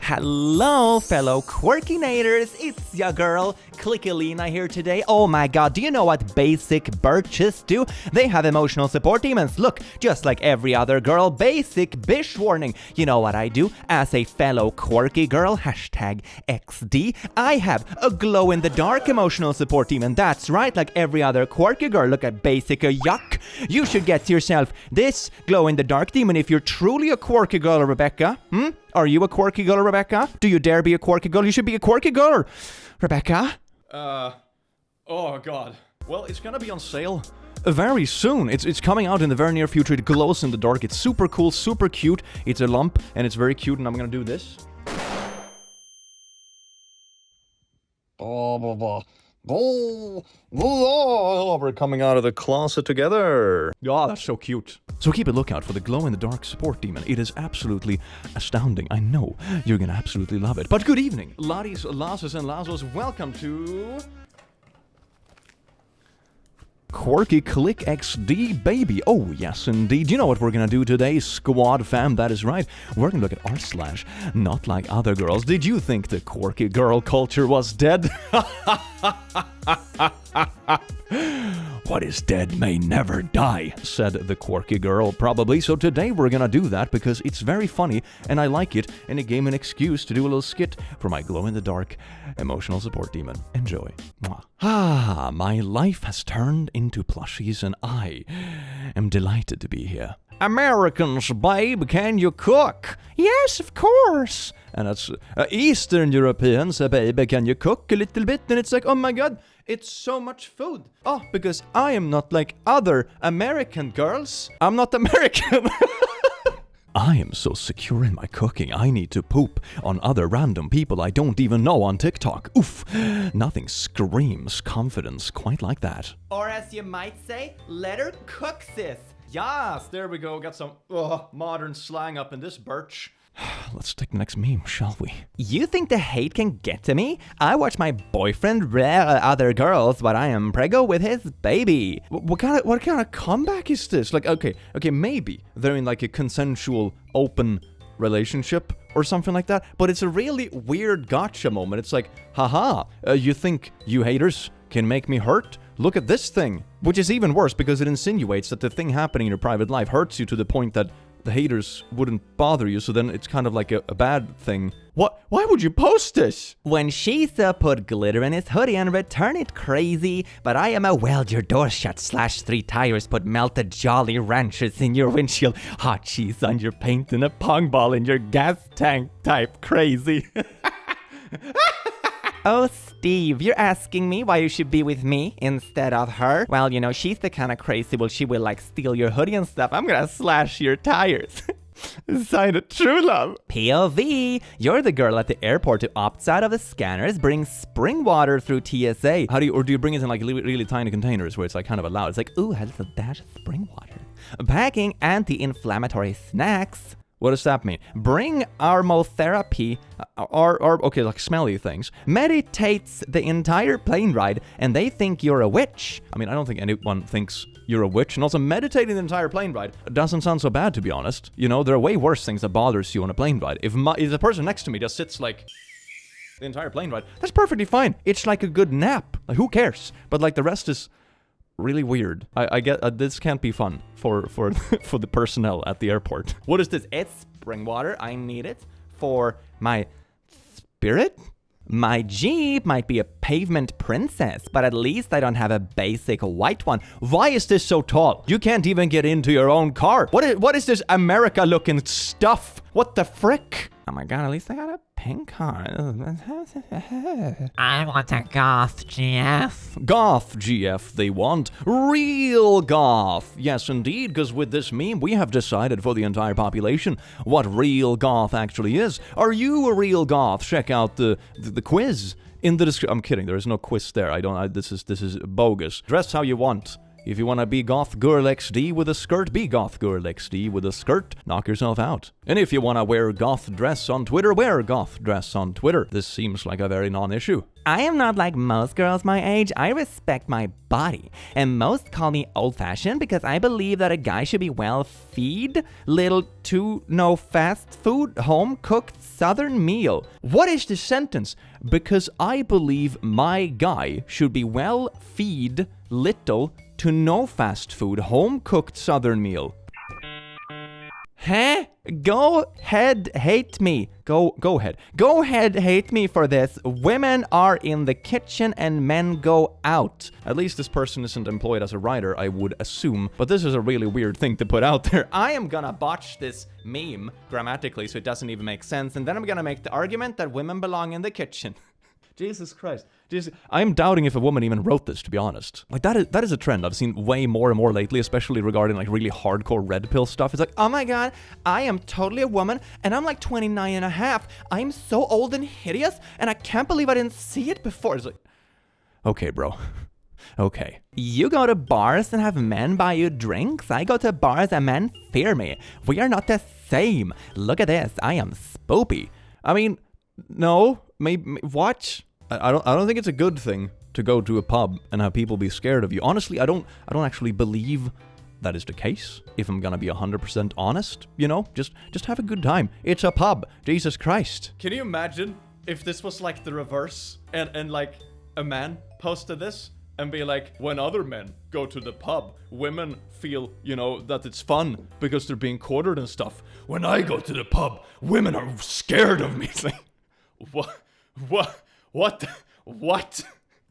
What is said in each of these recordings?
Hello, fellow Quirkinators, it's your girl, Clickalina here today. Oh my god, do you know what basic birches do? They have emotional support demons. Look, just like every other girl, basic bish warning. You know what I do? As a fellow quirky girl, hashtag XD, I have a glow-in-the-dark emotional support demon. That's right, like every other quirky girl. Look at basic yuck. You should get yourself this glow-in-the-dark demon if you're truly a quirky girl, Rebecca. Are you a quirky girl, Rebecca? Do you dare be a quirky girl? You should be a quirky girl, Rebecca. Oh god. Well, it's gonna be on sale very soon. It's coming out in the very near future. It glows in the dark. It's super cool, super cute. It's a lump, and it's very cute, and I'm gonna do this. We're coming out of the closet together. Oh, that's so cute. So keep a lookout for the glow-in-the-dark support demon. It is absolutely astounding. I know you're gonna absolutely love it. But good evening, laddies, lasses, and lazos. Welcome to Quirky Click XD, baby. Oh, yes, indeed. You know what we're gonna do today, squad fam? That is right. We're gonna look at r/NotLikeOtherGirls. Did you think the quirky girl culture was dead? What is dead may never die, said the quirky girl, probably. So today we're gonna do that because it's very funny and I like it, and it gave me an excuse to do a little skit for my glow-in-the-dark emotional support demon. Enjoy. Mwah. My life has turned into plushies and I am delighted to be here. Americans, babe, can you cook? Yes, of course. And that's Eastern Europeans, babe, can you cook a little bit? And it's like, oh my god, it's so much food. Oh, because I am not like other American girls. I'm not American. I am so secure in my cooking, I need to poop on other random people I don't even know on TikTok. Oof, nothing screams confidence quite like that. Or as you might say, let her cook, sis. Yes, there we go. Got some modern slang up in this birch. Let's take the next meme, shall we? You think the hate can get to me? I watch my boyfriend other girls, but I am preggo with his baby. What kind of comeback is this? Like, okay, maybe they're in like a consensual, open relationship or something like that, but it's a really weird gotcha moment. It's like, haha, you think you haters can make me hurt? Look at this thing. Which is even worse because it insinuates that the thing happening in your private life hurts you to the point that the haters wouldn't bother you, so then it's kind of like a bad thing. What? Why would you post this? When Shisa put glitter in his hoodie and return it crazy, but I am a weld your door shut /3 tires put melted Jolly Ranchers in your windshield, hot cheese on your paint and a pong ball in your gas tank type crazy. Oh, Steve, you're asking me why you should be with me instead of her? Well, you know, she's the kind of crazy, she will like steal your hoodie and stuff. I'm gonna slash your tires. Sign of true love. POV, you're the girl at the airport who opts out of the scanners, brings spring water through TSA. Do you bring it in like really tiny containers where it's like kind of allowed? It's like, ooh, has a dash of spring water. Packing anti-inflammatory snacks. What does that mean? Bring aromatherapy, okay, like smelly things. Meditates the entire plane ride, and they think you're a witch. I mean, I don't think anyone thinks you're a witch, and also meditating the entire plane ride doesn't sound so bad, to be honest. You know, there are way worse things that bothers you on a plane ride. If the person next to me just sits like the entire plane ride, that's perfectly fine. It's like a good nap. Like, who cares? But like the rest is really weird. I get this can't be fun for the personnel at the airport. What is this? It's spring water. I need it for my spirit. My Jeep might be a pavement princess, but at least I don't have a basic white one. Why is this so tall? You can't even get into your own car. What is this America-looking stuff? What the frick? Oh my god, at least I got a pink car. I want a goth GF. Goth GF they want. Real goth. Yes, indeed, because with this meme, we have decided for the entire population what real goth actually is. Are you a real goth? Check out the quiz in the description. I'm kidding, there is no quiz there. This is bogus. Dress how you want If you want to be goth girl XD with a skirt, be goth girl XD with a skirt. Knock yourself out. And if you want to wear goth dress on Twitter, wear goth dress on Twitter. This seems like a very non-issue. I am not like most girls my age. I respect my body. And most call me old-fashioned because I believe that a guy should be well-fed, little to no fast food, home-cooked southern meal. What is this sentence? Because I believe my guy should be well-fed, little to no fast food, home-cooked southern meal. Huh? Go ahead, hate me. Go ahead. Go ahead, hate me for this. Women are in the kitchen and men go out. At least this person isn't employed as a writer, I would assume. But this is a really weird thing to put out there. I am gonna botch this meme grammatically so it doesn't even make sense. And then I'm gonna make the argument that women belong in the kitchen. Jesus Christ. I'm doubting if a woman even wrote this, to be honest. Like, that is a trend I've seen way more and more lately, especially regarding, like, really hardcore red pill stuff. It's like, oh my god, I am totally a woman, and I'm like 29 and a half. I'm so old and hideous, and I can't believe I didn't see it before. It's like, okay, bro. Okay. You go to bars and have men buy you drinks. I go to bars and men fear me. We are not the same. Look at this. I am spoopy. I mean, no, maybe, what? I don't think it's a good thing to go to a pub and have people be scared of you. Honestly, I don't actually believe that is the case. If I'm gonna be 100% honest, you know, just have a good time. It's a pub. Jesus Christ. Can you imagine if this was like the reverse and like a man posted this and be like, when other men go to the pub, women feel, you know, that it's fun because they're being quartered and stuff. When I go to the pub, women are scared of me. It's like, what?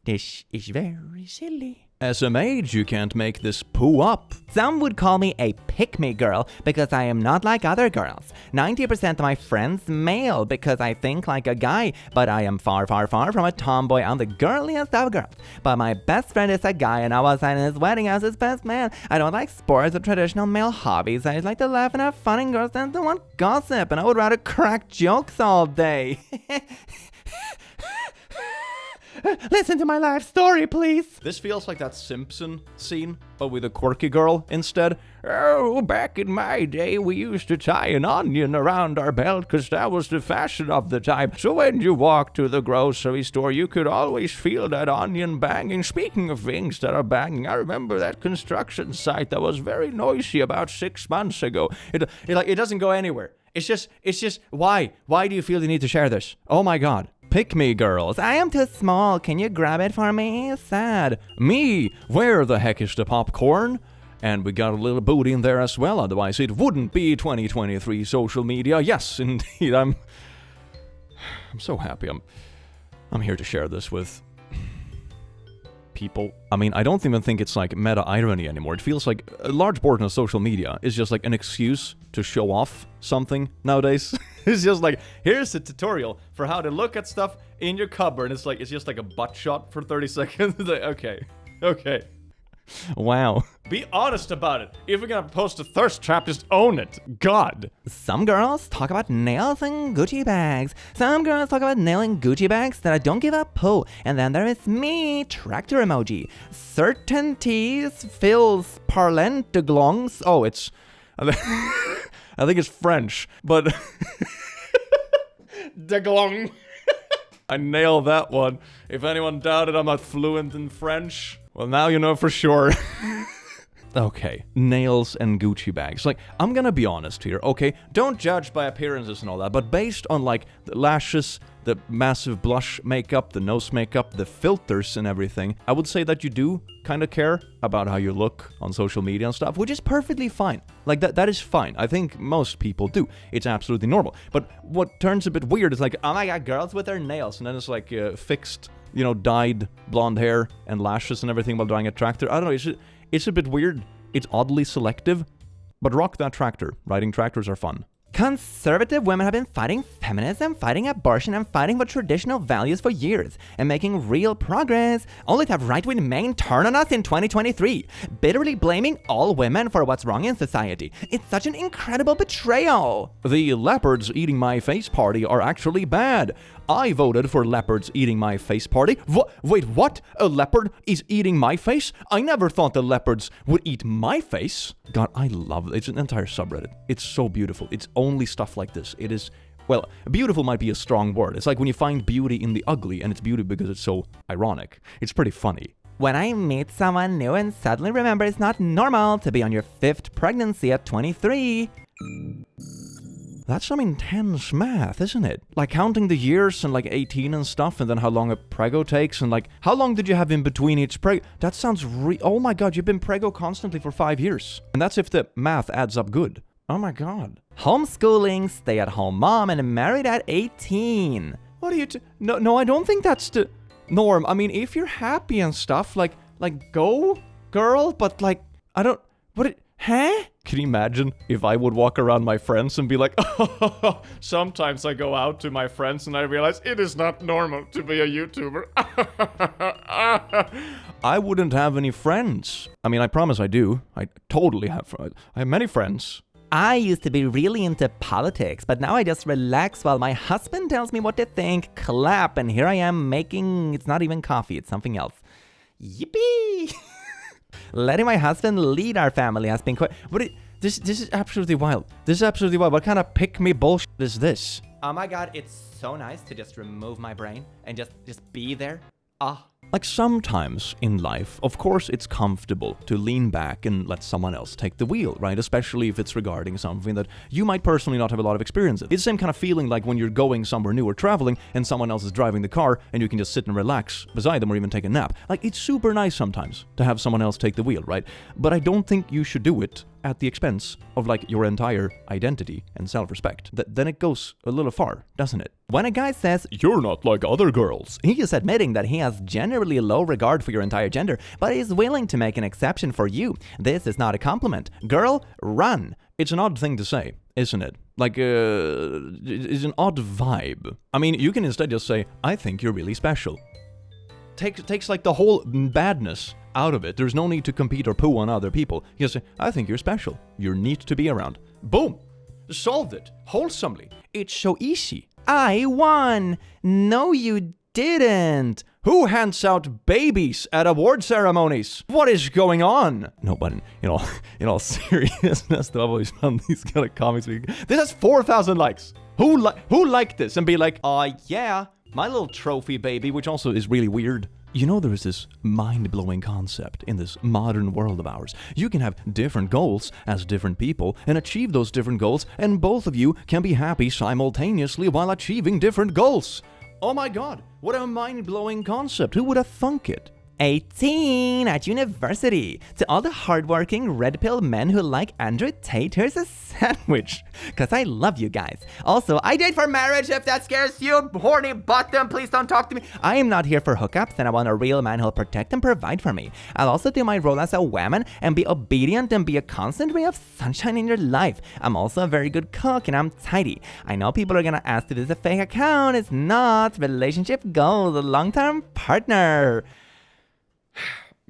This is very silly. As a mage, you can't make this poo up. Some would call me a pick-me girl because I am not like other girls. 90% of my friends male because I think like a guy, but I am far, far, far from a tomboy. I'm the girliest of girls. But my best friend is a guy and I was at his wedding as his best man. I don't like sports or traditional male hobbies. I just like to laugh and have fun, and girls tend to want gossip, and I would rather crack jokes all day. Listen to my life story, please. This feels like that Simpson scene, but with a quirky girl instead. Oh, back in my day, we used to tie an onion around our belt because that was the fashion of the time. So when you walked to the grocery store, you could always feel that onion banging. Speaking of things that are banging, I remember that construction site that was very noisy about 6 months ago. It doesn't go anywhere. It's just, why? Why do you feel the need to share this? Oh my god. Pick me, girls. I am too small. Can you grab it for me? Sad. Me? Where the heck is the popcorn? And we got a little booty in there as well, otherwise it wouldn't be 2023 social media. Yes, indeed. I'm so happy. I'm here to share this with people. I mean, I don't even think it's like meta irony anymore. It feels like a large portion of social media is just like an excuse to show off something nowadays. It's just like, here's a tutorial for how to look at stuff in your cupboard. It's just like a butt shot for 30 seconds. It's like, okay. Wow. Be honest about it. If you're gonna post a thirst trap, just own it. God. Some girls talk about nails and Gucci bags. Some girls talk about nailing Gucci bags that I don't give a poo. And then there is me, tractor emoji. Certainties fills parlant de glongs. Oh, it's... I think it's French, but... de glong. I nailed that one. If anyone doubted I'm not fluent in French, well, now you know for sure. Okay, nails and Gucci bags. Like, I'm gonna be honest here, okay? Don't judge by appearances and all that, but based on, like, the lashes, the massive blush makeup, the nose makeup, the filters and everything, I would say that you do kind of care about how you look on social media and stuff, which is perfectly fine. Like, that is fine. I think most people do. It's absolutely normal. But what turns a bit weird is like, oh my god, girls with their nails, and then it's like fixed, you know, dyed blonde hair and lashes and everything while driving a tractor. I don't know, it's a bit weird. It's oddly selective, but rock that tractor. Riding tractors are fun. Conservative women have been fighting feminism, fighting abortion, and fighting for traditional values for years, and making real progress, only to have right-wing men turn on us in 2023, bitterly blaming all women for what's wrong in society. It's such an incredible betrayal. The leopards eating my face party are actually bad. I voted for leopards eating my face party. Wait, what? A leopard is eating my face? I never thought the leopards would eat my face. God, I love it. It's an entire subreddit. It's so beautiful. It's only stuff like this. It is, well, beautiful might be a strong word. It's like when you find beauty in the ugly, and it's beauty because it's so ironic. It's pretty funny. When I meet someone new and suddenly remember it's not normal to be on your 5th pregnancy at 23. That's some intense math, isn't it? Like counting the years and like 18 and stuff, and then how long a prego takes, and like how long did you have in between each prego? That sounds oh my god, you've been prego constantly for 5 years. And that's if the math adds up good. Oh my god. Homeschooling, stay-at-home mom, and married at 18. What are you No, I don't think that's the norm. I mean, if you're happy and stuff, like go, girl, but like, I don't, huh? Can you imagine if I would walk around my friends and be like, oh, sometimes I go out to my friends and I realize it is not normal to be a YouTuber. I wouldn't have any friends. I mean, I promise I do. I totally have friends. I have many friends. I used to be really into politics, but now I just relax while my husband tells me what to think, clap, and here I am making, it's not even coffee, it's something else. Yippee! Letting my husband lead our family has been quite... This is absolutely wild. This is absolutely wild. What kind of pick-me bullshit is this? Oh my god, it's so nice to just remove my brain and just be there. Like sometimes in life, of course it's comfortable to lean back and let someone else take the wheel, right? Especially if it's regarding something that you might personally not have a lot of experience in. It's the same kind of feeling like when you're going somewhere new or traveling and someone else is driving the car and you can just sit and relax beside them or even take a nap. Like it's super nice sometimes to have someone else take the wheel, right? But I don't think you should do it at the expense of like your entire identity and self-respect. Then it goes a little far, doesn't it? When a guy says, "You're not like other girls," he is admitting that he has generally low regard for your entire gender, but is willing to make an exception for you. This is not a compliment. Girl, run. It's an odd thing to say, isn't it? Like, it's an odd vibe. I mean, you can instead just say, "I think you're really special." Takes like the whole badness out of it. There's no need to compete or poo on other people. You just say, "I think you're special. You're neat to be around." Boom! Solved it. Wholesomely. It's so easy. I won! No, you didn't! Who hands out babies at award ceremonies? What is going on? No, but in all seriousness, though, I've always found these kind of comics. This has 4,000 likes. Who liked this and be like, yeah, my little trophy baby, which also is really weird. You know, there is this mind-blowing concept in this modern world of ours. You can have different goals as different people and achieve those different goals, and both of you can be happy simultaneously while achieving different goals. Oh my god, what a mind-blowing concept. Who would have thunk it? 18 at university. To all the hardworking red pill men who like Andrew Tate, here's a sandwich. Cause I love you guys. Also, I date for marriage. If that scares you, horny bottom, please don't talk to me. I am not here for hookups, and I want a real man who'll protect and provide for me. I'll also do my role as a woman and be obedient and be a constant ray of sunshine in your life. I'm also a very good cook and I'm tidy. I know people are gonna ask if this is a fake account. It's not. Relationship goals, a long-term partner.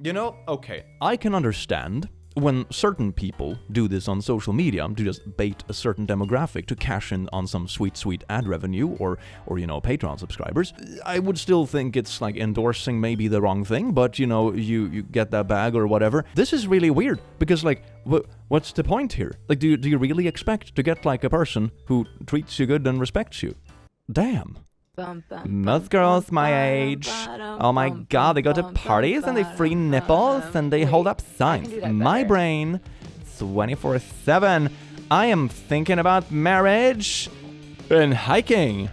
You know, okay, I can understand when certain people do this on social media to just bait a certain demographic to cash in on some sweet ad revenue or Patreon subscribers. I would still think it's like endorsing maybe the wrong thing, but you get that bag or whatever. This is really weird because like, what's the point here? Like, do you really expect to get like a person who treats you good and respects you? Damn. Most girls my age, oh my god, they go to parties and they free nipples and they hold up signs. My brain, 24/7. I am thinking about marriage and hiking.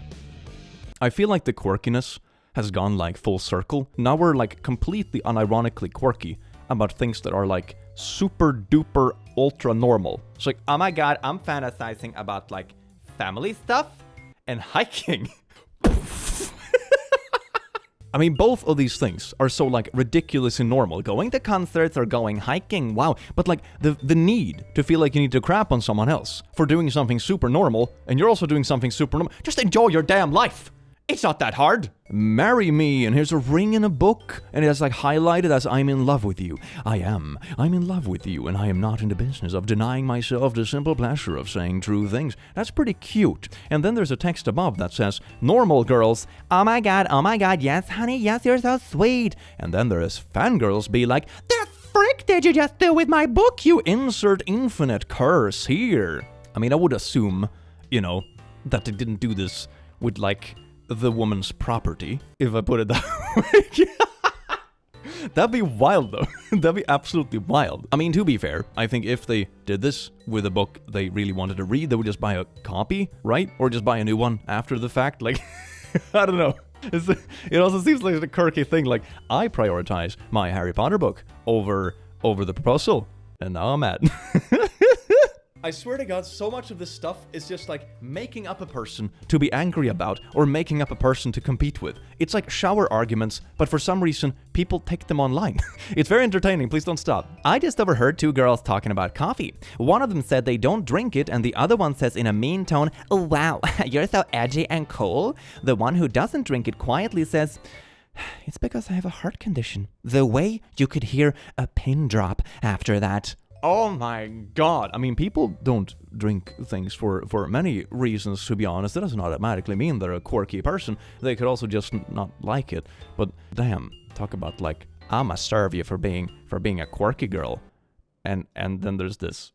I feel like the quirkiness has gone like full circle. Now we're like completely unironically quirky about things that are like super duper ultra normal. It's like, oh my god, I'm fantasizing about like family stuff and hiking. I mean, both of these things are so like ridiculously normal. Going to concerts or going hiking, wow. But like the need to feel like you need to crap on someone else for doing something super normal, and you're also doing something super normal. Just enjoy your damn life. It's not that hard. Marry me, and here's a ring and a book, and it has like highlighted as I'm in love with you. I'm in love with you, and I am not in the business of denying myself the simple pleasure of saying true things. That's pretty cute. And then there's a text above that says, normal girls, oh my god, yes honey, yes, you're so sweet. And then there is fangirls be like, the frick did you just do with my book, you insert infinite curse here. I mean, I would assume, that they didn't do this with like the woman's property, if I put it that way. That'd be wild though. That'd be absolutely wild. I mean, to be fair, I think if they did this with a book they really wanted to read, they would just buy a copy, right? Or just buy a new one after the fact. Like, I don't know. It also seems like a quirky thing. Like, I prioritize my Harry Potter book over the proposal, and now I'm mad. I swear to God, so much of this stuff is just like making up a person to be angry about or making up a person to compete with. It's like shower arguments, but for some reason, people take them online. It's very entertaining. Please don't stop. I just overheard two girls talking about coffee. One of them said they don't drink it, and the other one says in a mean tone, oh, wow, you're so edgy and cool. The one who doesn't drink it quietly says, it's because I have a heart condition. The way you could hear a pin drop after that. Oh my God. I mean, people don't drink things for many reasons, to be honest. That doesn't automatically mean they're a quirky person. They could also just not like it. But damn, talk about like, I'ma serve you for being a quirky girl. And then there's this.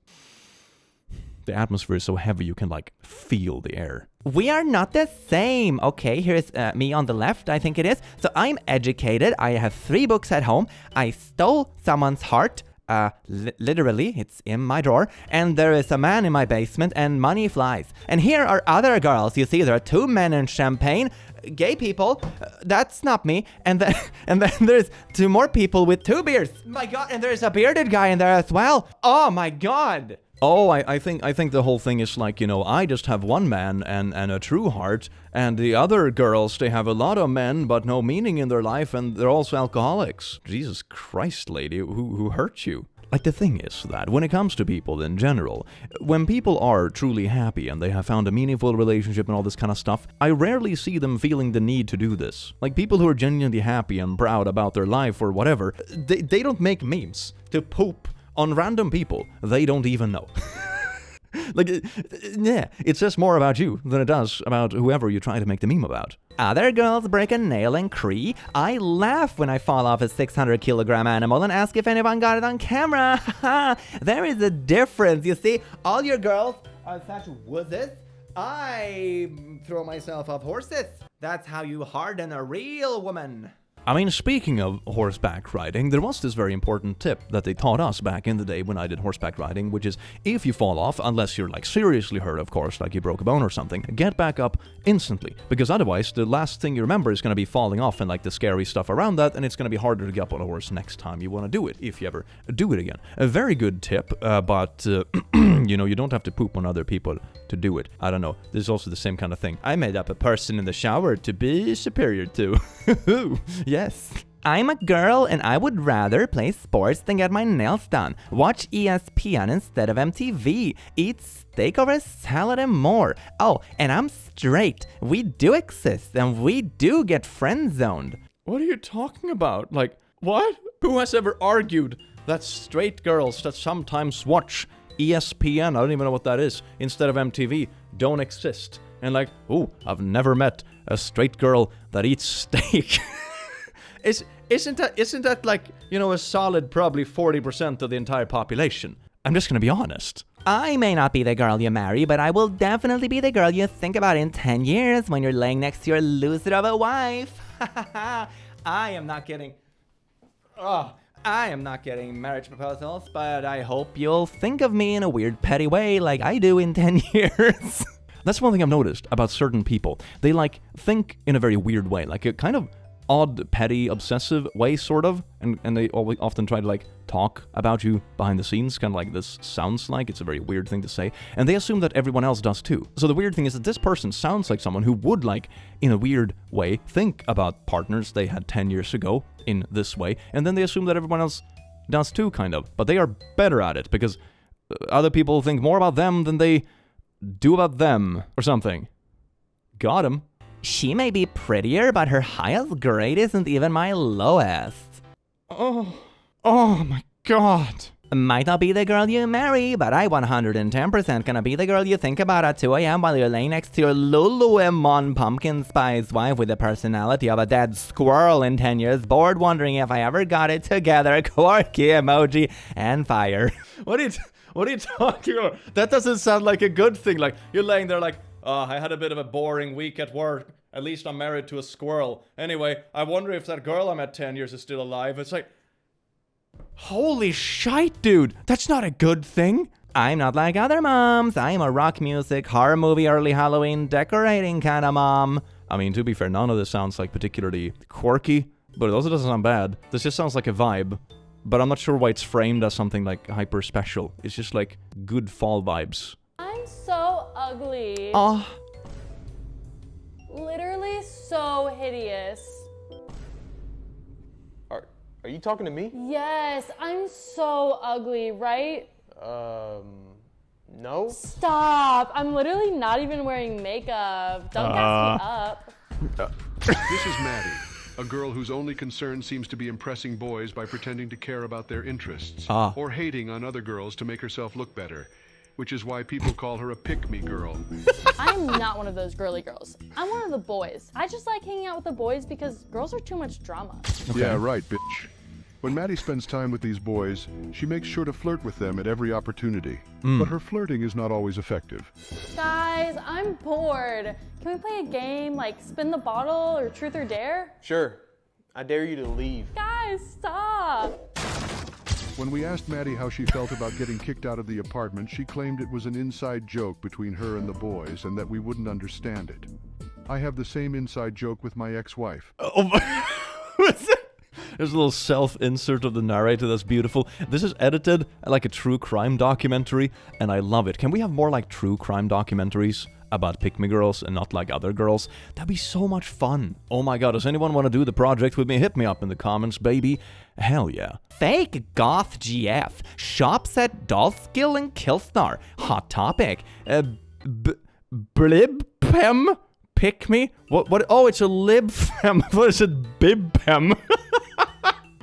The atmosphere is so heavy you can like feel the air. We are not the same. Okay, here's me on the left, I think it is. So I'm educated. I have 3 books at home. I stole someone's heart. Literally, it's in my drawer, and there is a man in my basement, and money flies. And here are other girls. You see, there are 2 men in champagne, gay people. That's not me. And then there's 2 more people with 2 beards. My God, and there's a bearded guy in there as well. Oh my God. Oh, I think the whole thing is like, I just have one man and a true heart, and the other girls, they have a lot of men but no meaning in their life, and they're also alcoholics. Jesus Christ, lady, who hurt you? Like, the thing is that when it comes to people in general, when people are truly happy and they have found a meaningful relationship and all this kind of stuff, I rarely see them feeling the need to do this. Like, people who are genuinely happy and proud about their life or whatever, they don't make memes to poop on random people they don't even know. Like, yeah, it says more about you than it does about whoever you try to make the meme about. Other girls break a nail and cree. I laugh when I fall off a 600-kilogram animal and ask if anyone got it on camera. There is a difference, you see. All your girls are such wusses. I throw myself off horses. That's how you harden a real woman. I mean, speaking of horseback riding, there was this very important tip that they taught us back in the day when I did horseback riding, which is if you fall off, unless you're like seriously hurt, of course, like you broke a bone or something, get back up instantly, because otherwise the last thing you remember is going to be falling off and like the scary stuff around that, and it's going to be harder to get up on a horse next time you want to do it, if you ever do it again. A very good tip, but you don't have to poop on other people to do it. I don't know. There's also the same kind of thing. I made up a person in the shower to be superior to. Yes. I'm a girl and I would rather play sports than get my nails done. Watch ESPN instead of MTV. Eat steak over a salad and more. Oh, and I'm straight. We do exist and we do get friend-zoned. What are you talking about? Like, what? Who has ever argued that straight girls that sometimes watch ESPN, I don't even know what that is, instead of MTV, don't exist? And like, oh, I've never met a straight girl that eats steak. Isn't that like, a solid probably 40% of the entire population? I'm just gonna be honest. I may not be the girl you marry, but I will definitely be the girl you think about in 10 years when you're laying next to your loser of a wife. I am not getting marriage proposals, but I hope you'll think of me in a weird petty way like I do in 10 years. That's one thing I've noticed about certain people. They like think in a very weird way, like a kind of odd, petty, obsessive way, sort of, and they often try to like talk about you behind the scenes, kind of like this sounds like. It's a very weird thing to say, and they assume that everyone else does too. So the weird thing is that this person sounds like someone who would, like, in a weird way, think about partners they had 10 years ago in this way, and then they assume that everyone else does too, kind of. But they are better at it, because other people think more about them than they do about them, or something. Got him. She may be prettier, but her highest grade isn't even my lowest. Oh my god. Might not be the girl you marry, but I 110% gonna be the girl you think about at 2 a.m. while you're laying next to your Lululemon pumpkin spice wife with the personality of a dead squirrel in 10 years, bored wondering if I ever got it together, quirky emoji, and fire. What are you talking about? That doesn't sound like a good thing. Like, you're laying there like, oh, I had a bit of a boring week at work. At least I'm married to a squirrel. Anyway, I wonder if that girl I met 10 years is still alive. It's like, holy shite, dude. That's not a good thing. I'm not like other moms. I'm a rock music, horror movie, early Halloween decorating kind of mom. I mean, to be fair, none of this sounds like particularly quirky, but it also doesn't sound bad. This just sounds like a vibe. But I'm not sure why it's framed as something like hyper special. It's just like good fall vibes. I'm so ugly. Oh, Literally so hideous. Are you talking to me? Yes, I'm so ugly, right? No. Stop. I'm literally not even wearing makeup. Don't gas me up. This is Maddie, a girl whose only concern seems to be impressing boys by pretending to care about their interests, or hating on other girls to make herself look better, which is why people call her a pick-me girl. I'm not one of those girly girls. I'm one of the boys. I just like hanging out with the boys because girls are too much drama. Okay. Yeah, right, bitch. When Maddie spends time with these boys, she makes sure to flirt with them at every opportunity. But her flirting is not always effective. Guys, I'm bored. Can we play a game like spin the bottle or truth or dare? Sure. I dare you to leave. Guys, stop. When we asked Maddie how she felt about getting kicked out of the apartment, she claimed it was an inside joke between her and the boys and that we wouldn't understand it. I have the same inside joke with my ex-wife. Oh my... There's a little self-insert of the narrator that's beautiful. This is edited like a true crime documentary, and I love it. Can we have more like true crime documentaries about pick-me girls and not like other girls? That'd be so much fun. Oh my god, does anyone want to do the project with me? Hit me up in the comments, baby. Hell yeah. Fake goth GF. Shops at Dolskill and Killstar. Hot topic. Blibpem? Pick me? What? Oh, it's a libfem. What is it? Bibpem?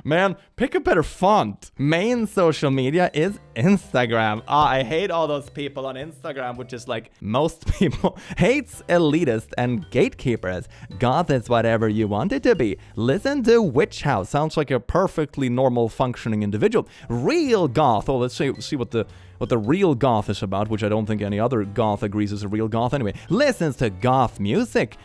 Man, pick a better font. Main social media is Instagram. I hate all those people on Instagram, which is like most people. Hates elitists and gatekeepers. Goth is whatever you want it to be. Listen to Witch House. Sounds like a perfectly normal functioning individual. Real goth. Oh, let's see what the real goth is about, which I don't think any other goth agrees is a real goth anyway. Listens to goth music.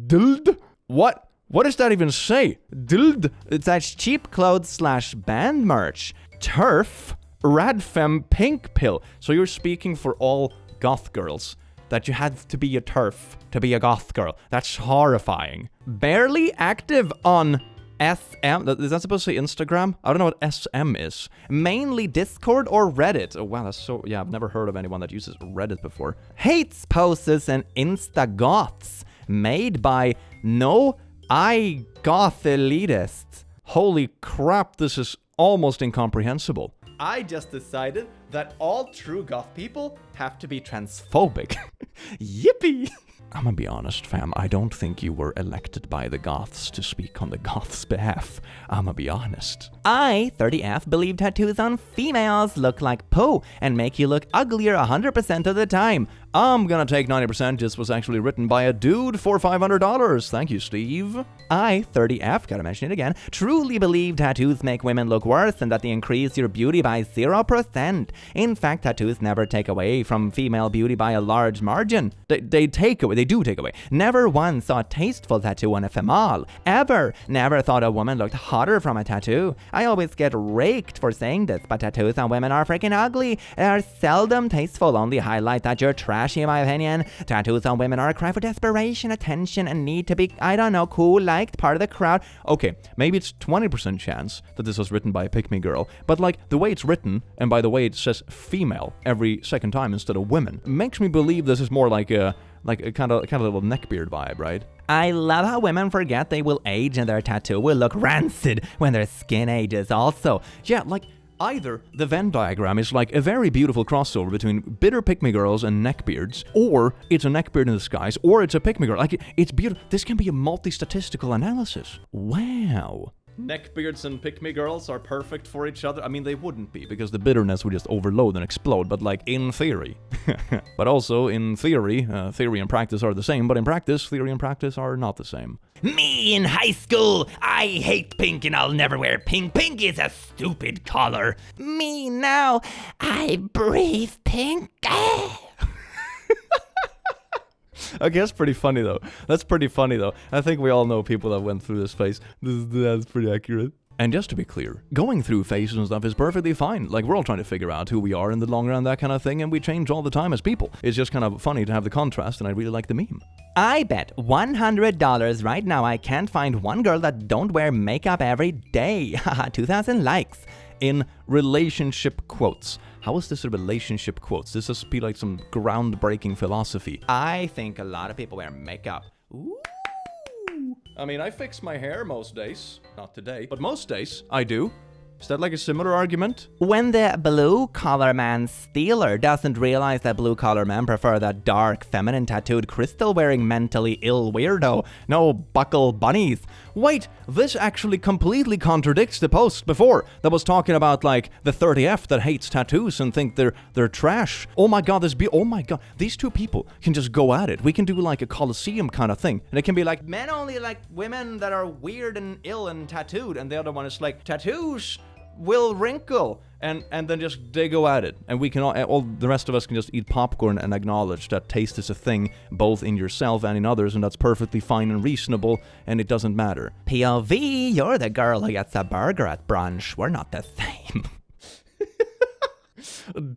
Dild? What? What does that even say? Dild? That's cheap clothes / band merch. Turf? Radfem Pink Pill. So you're speaking for all goth girls. That you had to be a turf to be a goth girl. That's horrifying. Barely active on SM. Is that supposed to say Instagram? I don't know what SM is. Mainly Discord or Reddit. Oh wow, that's so... Yeah, I've never heard of anyone that uses Reddit before. Hates poses and Insta-goths. Made by no... I goth elitist. Holy crap, this is almost incomprehensible. I just decided that all true goth people have to be transphobic. Yippee! I'm gonna be honest, fam. I don't think you were elected by the goths to speak on the goths' behalf. I'm gonna be honest. I, 30F, believe tattoos on females look like poo and make you look uglier 100% of the time. I'm gonna take 90%. This was actually written by a dude for $500. Thank you, Steve. I, 30F, gotta mention it again, truly believe tattoos make women look worse and that they increase your beauty by 0%. In fact, tattoos never take away from female beauty by a large margin. They do take away. Never once saw a tasteful tattoo on a female. Ever. Never thought a woman looked hotter from a tattoo. I always get raked for saying this, but tattoos on women are freaking ugly. They are seldom tasteful, only highlight that you're trashy in my opinion. Tattoos on women are a cry for desperation, attention, and need to be, I don't know, cool, liked, part of the crowd. Okay, maybe it's 20% chance that this was written by a pick-me girl, but like the way it's written, and by the way it says female every second time instead of women, makes me believe this is more like a kind of little neckbeard vibe, right? I love how women forget they will age and their tattoo will look rancid when their skin ages also. Yeah, like, Either the Venn diagram is like a very beautiful crossover between bitter pick-me girls and neckbeards, or it's a neckbeard in disguise, or it's a pick-me girl. Like, it's beautiful. This can be a multi-statistical analysis. Wow. Neckbeards and pick-me girls are perfect for each other. I mean, they wouldn't be, because the bitterness would just overload and explode, but like, in theory. But also, in theory, theory and practice are the same, but in practice, theory and practice are not the same. Me in high school, I hate pink and I'll never wear pink. Pink is a stupid color. Me now, I breathe pink. Okay, that's pretty funny though. That's pretty funny though. I think we all know people that went through this phase. That's pretty accurate. And just to be clear, going through phases and stuff is perfectly fine. Like, we're all trying to figure out who we are in the long run, that kind of thing, and we change all the time as people. It's just kind of funny to have the contrast, and I really like the meme. I bet $100 right now I can't find one girl that don't wear makeup every day. Haha, 2,000 likes. In relationship quotes. How is this a relationship quotes? This must be like some groundbreaking philosophy. I think a lot of people wear makeup. Ooh. I mean, I fix my hair most days. Not today, but most days I do. Is that like a similar argument? When the blue-collar man stealer doesn't realize that blue-collar men prefer that dark, feminine, tattooed, crystal-wearing, mentally ill weirdo. No buckle bunnies. Wait, this actually completely contradicts the post before that was talking about like the 30F that hates tattoos and think they're trash. Oh my god, oh my god, these two people can just go at it. We can do like a Colosseum kind of thing, and it can be like, men only like women that are weird and ill and tattooed, and the other one is like, tattoos will wrinkle, and then just they go at it, and we can all the rest of us can just eat popcorn and acknowledge that taste is a thing both in yourself and in others, and that's perfectly fine and reasonable, and it doesn't matter. POV, you're the girl who gets a burger at brunch. We're not the same.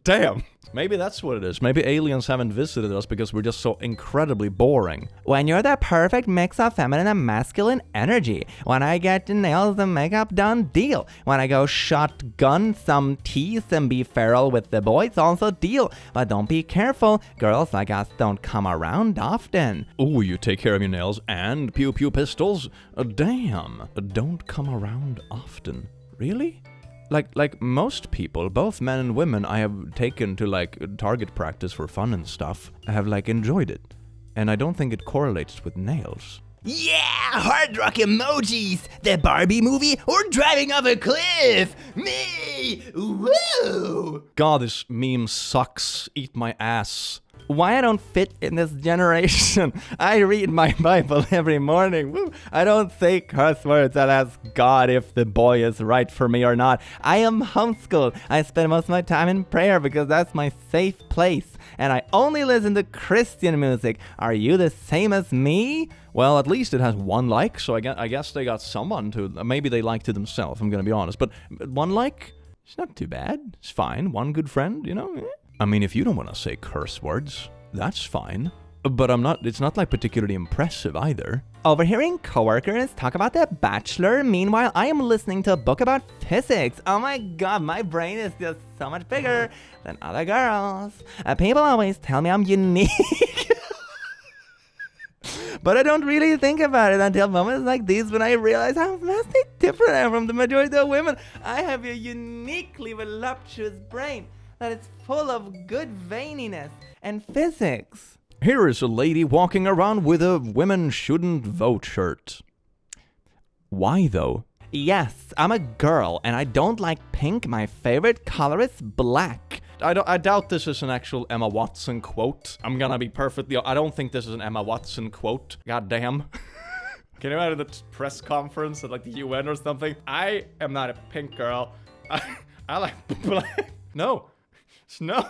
Damn. Maybe that's what it is. Maybe aliens haven't visited us because we're just so incredibly boring. When you're the perfect mix of feminine and masculine energy. When I get the nails and makeup done, deal. When I go shotgun some teeth and be feral with the boys, also deal. But don't be careful. Girls like us don't come around often. Ooh, you take care of your nails and pew-pew pistols? Damn. Don't come around often. Really? Like most people, both men and women I have taken to like target practice for fun and stuff, I have like enjoyed it. And I don't think it correlates with nails. Yeah, hard rock emojis. The Barbie movie or driving off a cliff. Me. Woo. God, this meme sucks. Eat my ass. Why I don't fit in this generation? I read my Bible every morning. Woo. I don't say curse words. I ask God if the boy is right for me or not. I am homeschooled. I spend most of my time in prayer because that's my safe place. And I only listen to Christian music. Are you the same as me? Well, at least it has 1 like, so I guess they got someone to... Maybe they liked it themselves, I'm gonna be honest. But 1 like? It's not too bad. It's fine. 1 good friend, you know? I mean, if you don't want to say curse words, that's fine. But it's not like particularly impressive either. Overhearing coworkers talk about The Bachelor, meanwhile I am listening to a book about physics. Oh my god, my brain is just so much bigger than other girls. People always tell me I'm unique. But I don't really think about it until moments like these when I realize how vastly different I am from the majority of women. I have a uniquely voluptuous brain that is full of good veininess and physics. Here is a lady walking around with a women shouldn't vote shirt. Why though? Yes, I'm a girl and I don't like pink. My favorite color is black. I doubt this is an actual Emma Watson quote. I'm gonna be perfectly... I don't think this is an Emma Watson quote. God damn. Can you imagine the press conference at like the UN or something? I am not a pink girl. I like black. No. No.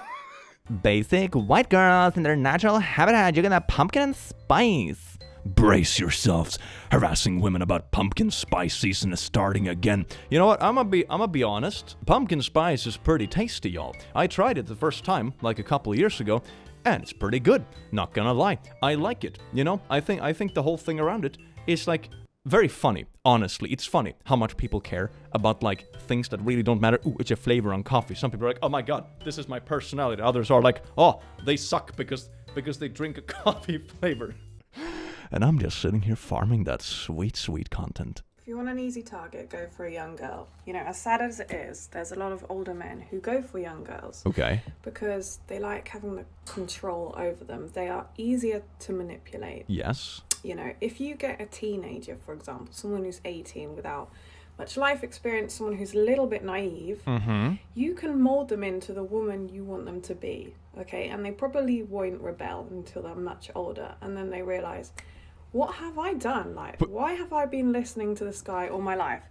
Basic white girls in their natural habitat. You're gonna pumpkin and spice. Brace yourselves. Harassing women about pumpkin spice season is starting again. You know what? I'm gonna be honest. Pumpkin spice is pretty tasty, y'all. I tried it the first time, like a couple of years ago, and it's pretty good. Not gonna lie. I like it. You know, I think the whole thing around it is like very funny. Honestly, it's funny how much people care about like things that really don't matter. Ooh, it's a flavor on coffee. Some people are like, oh my god, this is my personality. Others are like, oh, they suck because they drink a coffee flavor. And I'm just sitting here farming that sweet, sweet content. If you want an easy target, go for a young girl. You know, as sad as it is, there's a lot of older men who go for young girls. Okay. Because they like having the control over them. They are easier to manipulate. Yes. You know, if you get a teenager, for example, someone who's 18 without much life experience, someone who's a little bit naive, you can mold them into the woman you want them to be, okay? And they probably won't rebel until they're much older. And then they realize, what have I done? Like, why have I been listening to this guy all my life?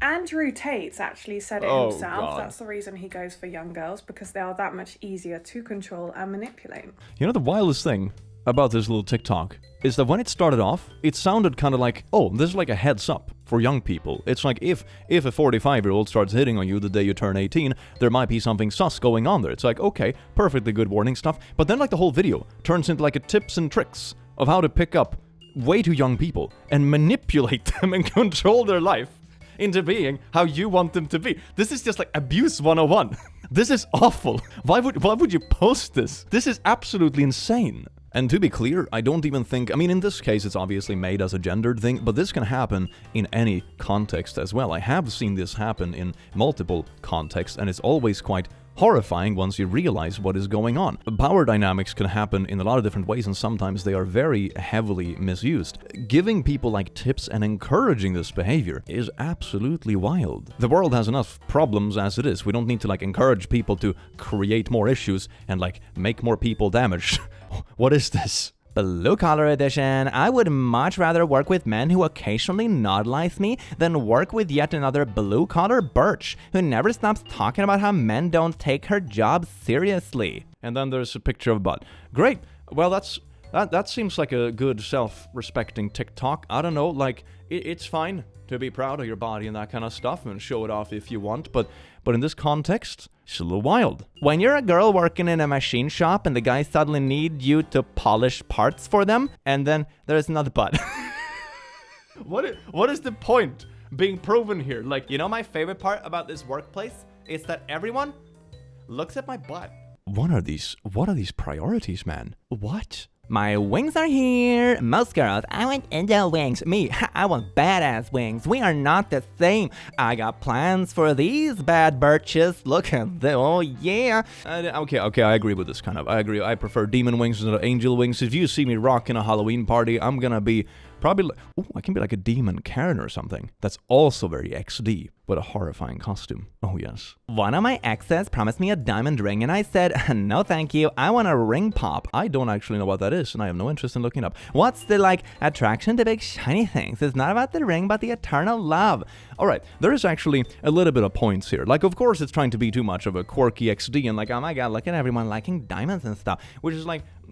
Andrew Tate's actually said it himself. God. That's the reason he goes for young girls, because they are that much easier to control and manipulate. You know, the wildest thing about this little TikTok is that when it started off, it sounded kind of like, oh, this is like a heads up for young people. It's like if a 45-year-old starts hitting on you the day you turn 18, there might be something sus going on there. It's like, okay, perfectly good warning stuff. But then like the whole video turns into like a tips and tricks of how to pick up way too young people and manipulate them and control their life into being how you want them to be. This is just like abuse 101. This is awful. Why would you post this? This is absolutely insane. And to be clear, I don't even think, I mean, in this case, it's obviously made as a gendered thing, but this can happen in any context as well. I have seen this happen in multiple contexts, and it's always quite horrifying once you realize what is going on. Power dynamics can happen in a lot of different ways, and sometimes they are very heavily misused. Giving people like tips and encouraging this behavior is absolutely wild. The world has enough problems as it is. We don't need to like encourage people to create more issues and like make more people damaged. What is this? Blue collar edition. I would much rather work with men who occasionally nod-lice me than work with yet another blue collar birch who never stops talking about how men don't take her job seriously. And then there's a picture of a butt. Great. Well, that seems like a good self-respecting TikTok. I don't know, like it's fine to be proud of your body and that kind of stuff and show it off if you want, but in this context, it's a little wild. When you're a girl working in a machine shop and the guys suddenly need you to polish parts for them, and then there's another butt. What is the point being proven here? Like, You know, my favorite part about this workplace is that everyone looks at my butt. what are these priorities, man? What? My wings are here. Most girls, I want angel wings. Me, I want badass wings. We are not the same. I got plans for these bad birches. Look at them. Oh, yeah. Okay, I agree with this kind of. I agree. I prefer demon wings instead of angel wings. If you see me rocking a Halloween party, I'm gonna be probably I can be like a demon Karen or something. That's also very XD, but a horrifying costume. Oh, yes. One of my exes promised me a diamond ring, and I said, no thank you, I want a ring pop. I don't actually know what that is, and I have no interest in looking it up. What's the, attraction to big shiny things? It's not about the ring, but the eternal love. Alright, there is actually a little bit of points here. Like, of course, it's trying to be too much of a quirky XD, and oh my god, look at everyone liking diamonds and stuff, which is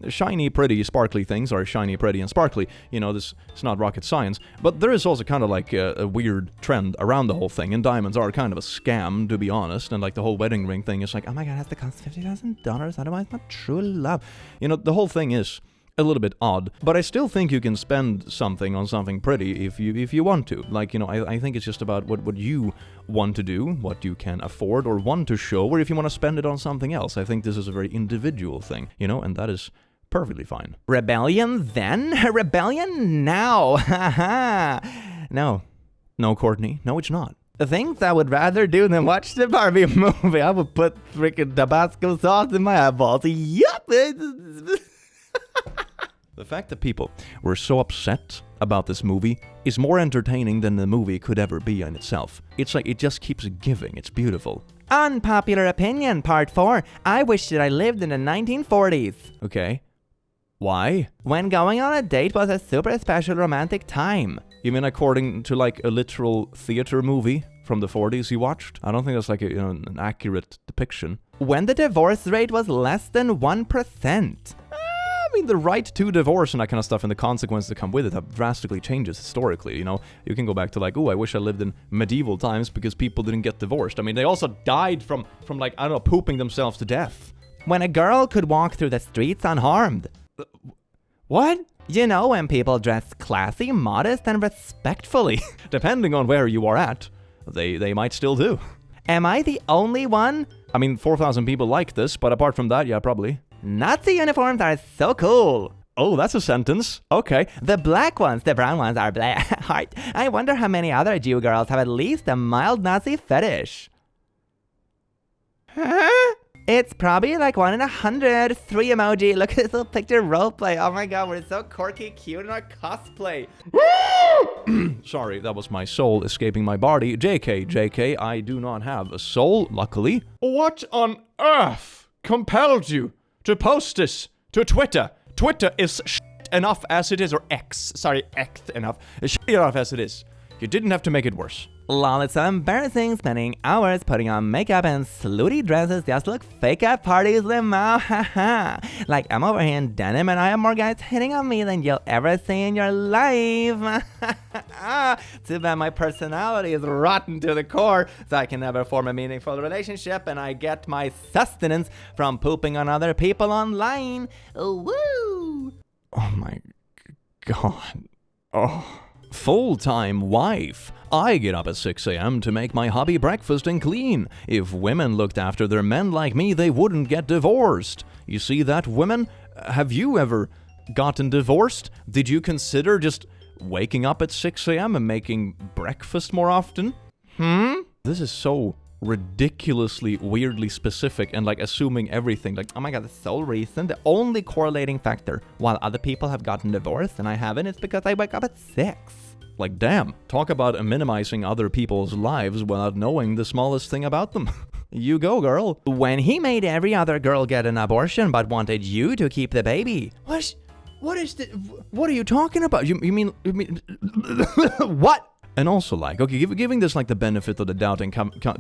shiny, pretty, sparkly things are shiny, pretty, and sparkly. You know, it's not rocket science. But there is also kind of a weird trend around the whole thing, and diamonds are kind of a scam, to be honest. And the whole wedding ring thing is oh my god, it has to cost $50,000, otherwise not true love. You know, the whole thing is a little bit odd, but I still think you can spend something on something pretty if you want to. I think it's just about what you want to do, what you can afford or want to show, or if you want to spend it on something else. I think this is a very individual thing, and that is perfectly fine. Rebellion then? Rebellion now. No, Courtney. No, it's not. The things I would rather do than watch the Barbie movie. I would put freaking Tabasco sauce in my eyeballs. Yup! The fact that people were so upset about this movie is more entertaining than the movie could ever be in itself. It's it just keeps giving. It's beautiful. Unpopular opinion, part 4. I wish that I lived in the 1940s. Okay. Why? When going on a date was a super special romantic time. You mean according to a literal theater movie from the 40s you watched? I don't think that's an accurate depiction. When the divorce rate was less than 1%. I mean, the right to divorce and that kind of stuff and the consequences that come with it have drastically changed historically, You can go back to I wish I lived in medieval times because people didn't get divorced. I mean, they also died from I don't know, pooping themselves to death. When a girl could walk through the streets unharmed. What? When people dress classy, modest, and respectfully. Depending on where you are at, they might still do. Am I the only one? I mean, 4,000 people like this, but apart from that, yeah, probably. Nazi uniforms are so cool. Oh, that's a sentence. Okay. The black ones, the brown ones are black. Heart. I wonder how many other Jew girls have at least a mild Nazi fetish. Huh? It's probably like 1 in 100. 3 emoji. Look at this little picture roleplay. Oh my god, we're so quirky, cute in our cosplay. Sorry, that was my soul escaping my body. JK, I do not have a soul, luckily. What on earth compelled you to post this to Twitter? Twitter is shit enough as it is, or X. Sorry, X enough. Shit enough as it is. You didn't have to make it worse. Lol, it's so embarrassing spending hours putting on makeup and slutty dresses just to look fake at parties, limo, haha. Like, I'm over here in denim and I have more guys hitting on me than you'll ever see in your life. Too bad my personality is rotten to the core, so I can never form a meaningful relationship and I get my sustenance from pooping on other people online. Woo! Oh my god. Oh. Full-time wife. I get up at 6 a.m. to make my hubby breakfast and clean. If women looked after their men like me, they wouldn't get divorced. You see that, women? Have you ever gotten divorced? Did you consider just waking up at 6 a.m. and making breakfast more often? This is so ridiculously, weirdly specific and like assuming everything. Like, oh my god, the sole reason, the only correlating factor while other people have gotten divorced and I haven't is because I wake up at 6. Like, damn, talk about minimizing other people's lives without knowing the smallest thing about them. You go, girl. When he made every other girl get an abortion but wanted you to keep the baby. What are you talking about? You mean what? And also, like, okay, giving this, like, the benefit of the doubt and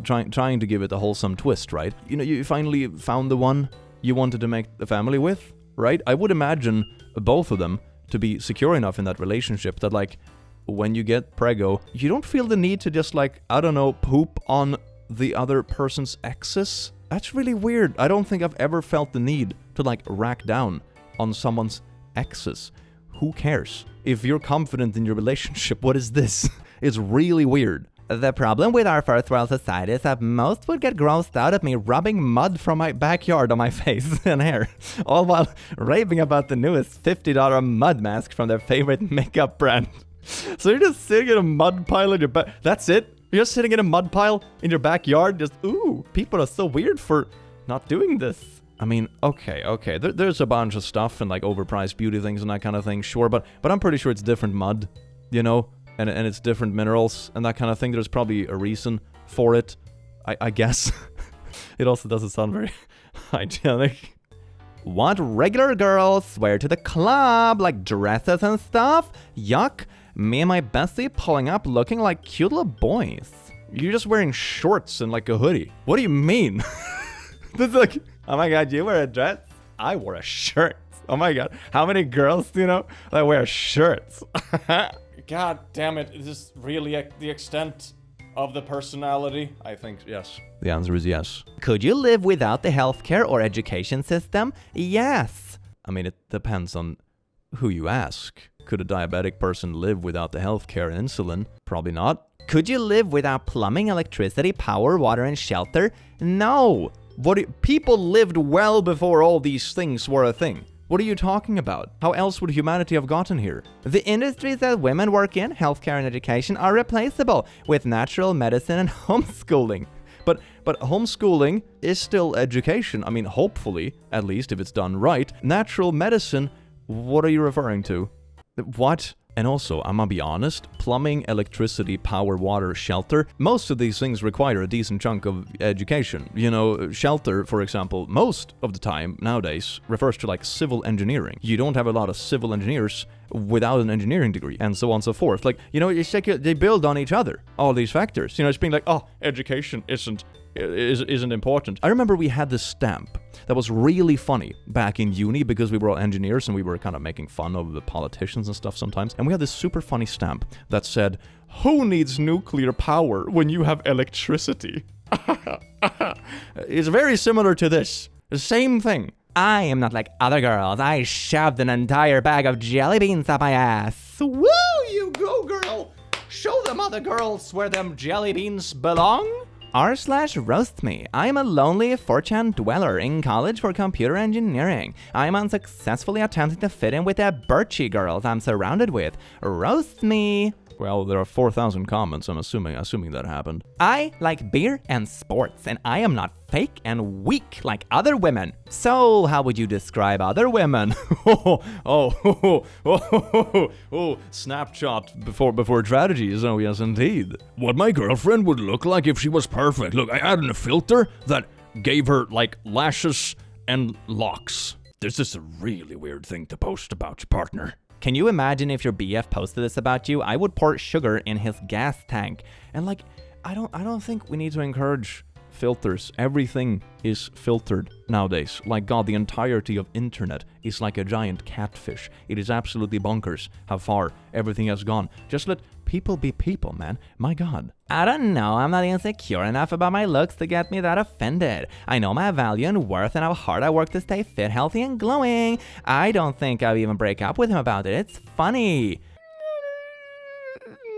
trying to give it a wholesome twist, right? You know, you finally found the one you wanted to make a family with, right? I would imagine both of them to be secure enough in that relationship that, like, when you get preggo, you don't feel the need to just, like, I don't know, poop on the other person's exes. That's really weird. I don't think I've ever felt the need to, like, rack down on someone's exes. Who cares? If you're confident in your relationship, what is this? It's really weird. The problem with our first world society is that most would get grossed out at me rubbing mud from my backyard on my face and hair, all while raving about the newest $50 mud mask from their favorite makeup brand. So you're just sitting in a mud pile in your back. That's it? You're just sitting in a mud pile in your backyard, just, ooh, people are so weird for not doing this. I mean, okay. There's a bunch of stuff and like overpriced beauty things and that kind of thing, sure, but I'm pretty sure it's different mud, you know? And it's different minerals and that kind of thing. There's probably a reason for it, I guess. It also doesn't sound very hygienic. What regular girls wear to the club, like dresses and stuff? Yuck. Me and my bestie pulling up looking like cute little boys. You're just wearing shorts and like a hoodie. What do you mean? This is like, oh my god, you wear a dress? I wore a shirt. Oh my god, how many girls do you know that wear shirts? God damn it, is this really the extent of the personality? I think yes. The answer is yes. Could you live without the healthcare or education system? Yes. I mean, it depends on who you ask. Could a diabetic person live without the healthcare and insulin? Probably not. Could you live without plumbing, electricity, power, water, and shelter? No. People lived well before all these things were a thing. What are you talking about? How else would humanity have gotten here? The industries that women work in, healthcare and education, are replaceable with natural medicine and homeschooling. But homeschooling is still education. I mean, hopefully, at least if it's done right. Natural medicine, what are you referring to? What? And also, I'm gonna be honest, plumbing, electricity, power, water, shelter, most of these things require a decent chunk of education. You know, shelter, for example, most of the time nowadays refers to like civil engineering. You don't have a lot of civil engineers without an engineering degree, and so on and so forth. Like, you know, it's like they build on each other, all these factors. You know, it's being like, oh, education isn't important. I remember we had this stamp that was really funny back in uni because we were all engineers and we were kind of making fun of the politicians and stuff sometimes. And we had this super funny stamp that said, "Who needs nuclear power when you have electricity?" It's very similar to this. The same thing. I am not like other girls. I shoved an entire bag of jelly beans up my ass. Woo, you go, girl. Show them other girls where them jelly beans belong. r/roast me. I am a lonely 4chan dweller in college for computer engineering. I am unsuccessfully attempting to fit in with the birchy girls I'm surrounded with. Roast me. Well, there are 4,000 comments, I'm assuming that happened. I like beer and sports, and I am not fake and weak like other women. So, how would you describe other women? Snapshot before tragedies. Oh, yes, indeed. What my girlfriend would look like if she was perfect. Look, I added a filter that gave her, like, lashes and locks. This is a really weird thing to post about your partner. Can you imagine if your BF posted this about you? I would pour sugar in his gas tank. And like, I don't think we need to encourage filters. Everything is filtered nowadays. Like, God, the entirety of internet is like a giant catfish. It is absolutely bonkers how far everything has gone. Just let people be people, man. My God. I don't know, I'm not insecure enough about my looks to get me that offended. I know my value and worth and how hard I work to stay fit, healthy, and glowing. I don't think I'll even break up with him about it. It's funny.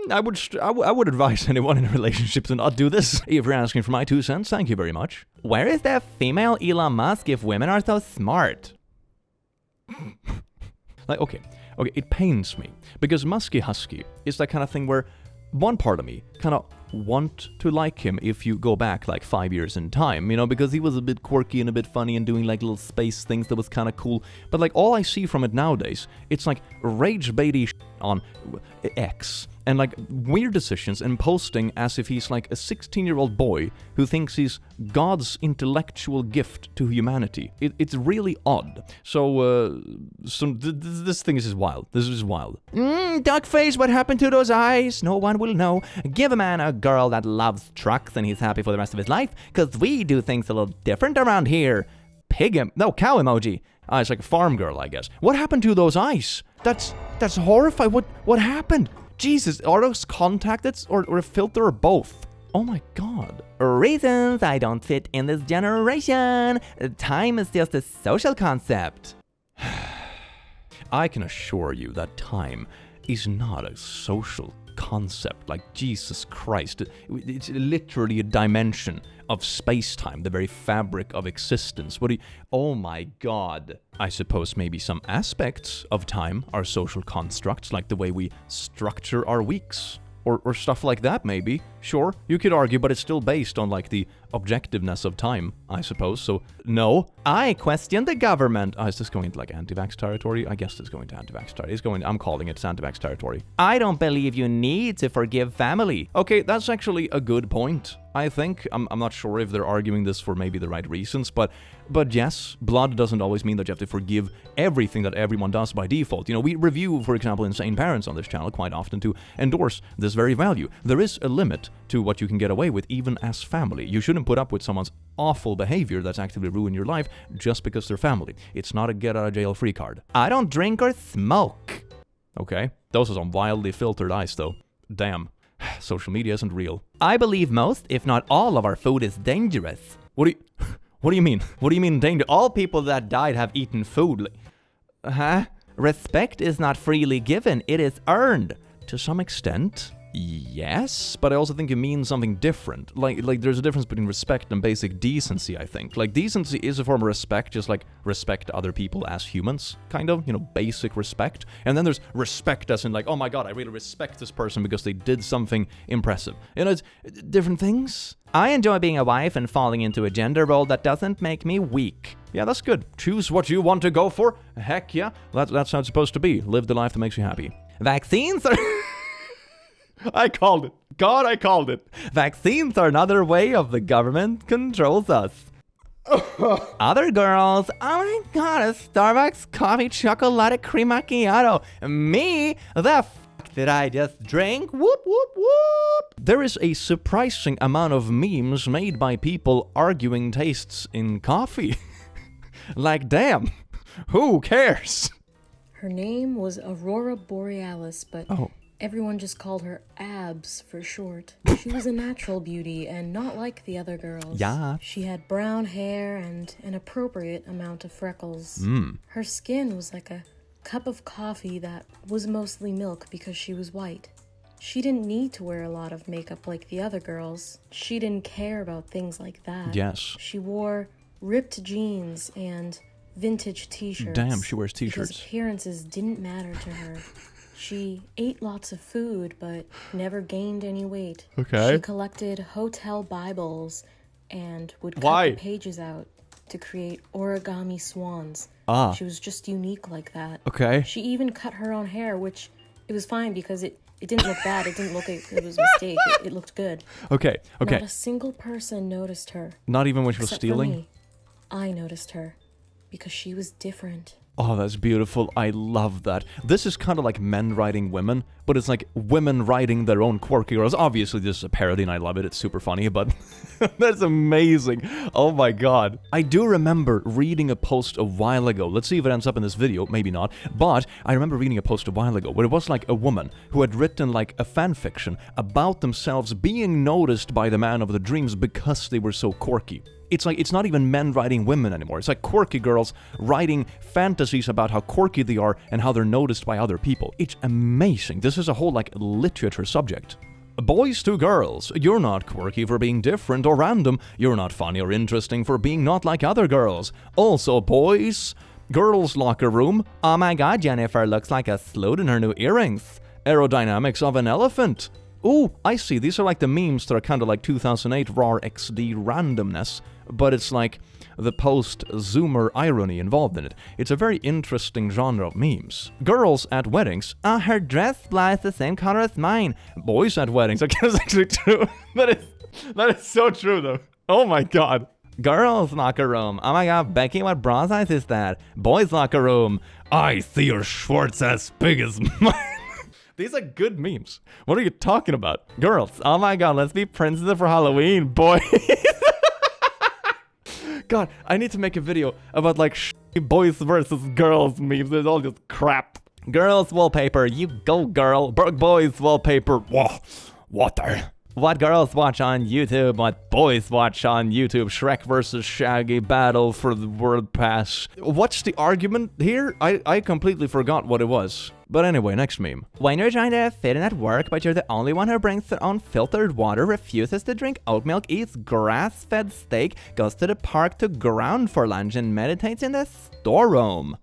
I would advise anyone in a relationship to not do this. If you're asking for my 2 cents, thank you very much. Where is the female Elon Musk if women are so smart? Like, okay, it pains me because Musky Husky is that kind of thing where one part of me kind of want to like him if you go back like 5 years in time, you know, because he was a bit quirky and a bit funny and doing like little space things that was kind of cool. But like all I see from it nowadays, it's like rage baity on X and like weird decisions and posting as if he's like a 16-year-old boy who thinks he's God's intellectual gift to humanity. It's really odd. So this thing is just wild. This is wild. Duckface, what happened to those eyes? No one will know. Give a man a girl that loves trucks and he's happy for the rest of his life, because we do things a little different around here. Cow emoji. It's like a farm girl, I guess. What happened to those eyes? That's horrifying. What happened? Jesus, are those contacted or a filter or both? Oh my God. Reasons I don't fit in this generation. Time is just a social concept. I can assure you that time is not a social concept. Like, Jesus Christ, it's literally a dimension of space-time, the very fabric of existence. Oh my God. I suppose maybe some aspects of time are social constructs, like the way we structure our weeks, or stuff like that, maybe. Sure, you could argue, but it's still based on like the objectiveness of time, I suppose. So no, I question the government. Is this going into like anti-vax territory? I guess it's going to anti-vax territory. I'm calling it anti-vax territory. I don't believe you need to forgive family. Okay, that's actually a good point. I think I'm not sure if they're arguing this for maybe the right reasons, but yes, blood doesn't always mean that you have to forgive everything that everyone does by default. You know, we review, for example, Insane Parents on this channel quite often to endorse this very value. There is a limit to what you can get away with, even as family. You shouldn't put up with someone's awful behavior that's actively ruining your life just because they're family. It's not a get-out-of-jail-free card. I don't drink or smoke. Okay, those are some wildly filtered eyes, though. Damn. Social media isn't real. I believe most, if not all, of our food is dangerous. What do you mean? What do you mean danger? All people that died have eaten food. Respect is not freely given, it is earned. To some extent, yes, but I also think it means something different. Like there's a difference between respect and basic decency, I think. Like, decency is a form of respect, just like respect other people as humans, kind of, you know, basic respect. And then there's respect as in like, oh my God, I really respect this person because they did something impressive. You know, it's different things. I enjoy being a wife and falling into a gender role that doesn't make me weak. Yeah, that's good. Choose what you want to go for. Heck yeah, that's how it's supposed to be. Live the life that makes you happy. Vaccines are... I called it. God, I called it. Vaccines are another way of the government controls us. Other girls, oh my God, a Starbucks coffee chocolate cream macchiato. Me, the f*** did I just drink? Whoop, whoop, whoop. There is a surprising amount of memes made by people arguing tastes in coffee. Like, damn, who cares? Her name was Aurora Borealis, but everyone just called her Abs for short. She was a natural beauty and not like the other girls. Yeah. She had brown hair and an appropriate amount of freckles. Her skin was like a cup of coffee that was mostly milk because she was white. She didn't need to wear a lot of makeup like the other girls. She didn't care about things like that. Yes. She wore ripped jeans and vintage t-shirts. Damn, she wears t-shirts. Because appearances didn't matter to her. She ate lots of food, but never gained any weight. Okay. She collected hotel Bibles and would cut Why? the pages out to create origami swans. Ah. She was just unique like that. Okay. She even cut her own hair, which it was fine because it didn't look bad. It didn't look like it was a mistake. It looked good. Okay. Not a single person noticed her. Not even when she was Except stealing? for me. I noticed her because she was different. Oh, that's beautiful. I love that. This is kind of like men writing women, but it's like women writing their own quirky girls. Obviously, this is a parody and I love it. It's super funny, but that's amazing. Oh my god. I do remember reading a post a while ago. Let's see if it ends up in this video. Maybe not. But I remember reading a post a while ago where it was like a woman who had written like a fan fiction about themselves being noticed by the man of their dreams because they were so quirky. It's like, it's not even men writing women anymore. It's like quirky girls writing fantasies about how quirky they are and how they're noticed by other people. It's amazing. This is a whole, like, literature subject. Boys to girls, you're not quirky for being different or random. You're not funny or interesting for being not like other girls. Also, boys, girls' locker room. Oh my god, Jennifer looks like a slut in her new earrings. Aerodynamics of an elephant. Ooh, I see. These are like the memes that are kind of like 2008 raw XD randomness, but it's like the post-zoomer irony involved in it. It's a very interesting genre of memes. Girls at weddings. Her dress blouse the same color as mine. Boys at weddings. I guess that's actually true. That is so true, though. Oh my god. Girls' locker room. Oh my god, Becky, what bra size is that? Boys' locker room. I see your Schwartz as big as mine. These are good memes. What are you talking about? Girls, oh my god, let's be princesses for Halloween, boy. God, I need to make a video about like boys versus girls memes. There's all this crap. Girls wallpaper, you go girl. Boys wallpaper. Whoa, water. What girls watch on YouTube, what boys watch on YouTube. Shrek versus Shaggy battle for the world pass. What's the argument here? I completely forgot what it was. But anyway, next meme. When you're trying to fit in at work, but you're the only one who brings their own filtered water, refuses to drink oat milk, eats grass-fed steak, goes to the park to ground for lunch, and meditates in the storeroom.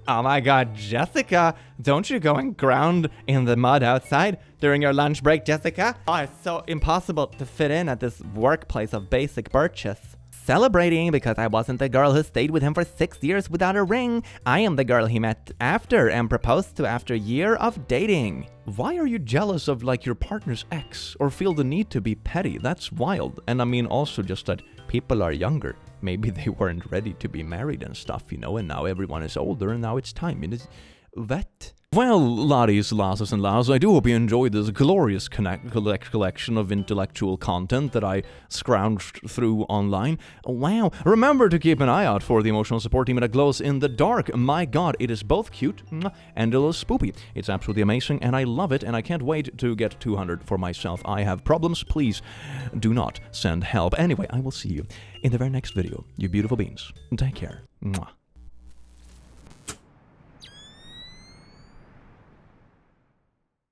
Oh my god, Jessica, don't you go and ground in the mud outside during your lunch break, Jessica? Oh, it's so impossible to fit in at this workplace of basic birches. Celebrating because I wasn't the girl who stayed with him for 6 years without a ring. I am the girl he met after and proposed to after a year of dating. Why are you jealous of like your partner's ex or feel the need to be petty? That's wild. And I mean also just that people are younger. Maybe they weren't ready to be married and stuff, you know, and now everyone is older and now it's time. And it's that. Well, laddies, lasses, and lads, I do hope you enjoyed this glorious collection of intellectual content that I scrounged through online. Wow. Remember to keep an eye out for the emotional support team that glows in the dark. My god, it is both cute and a little spoopy. It's absolutely amazing, and I love it, and I can't wait to get 200 for myself. I have problems. Please do not send help. Anyway, I will see you in the very next video, you beautiful beings. Take care. Mwah.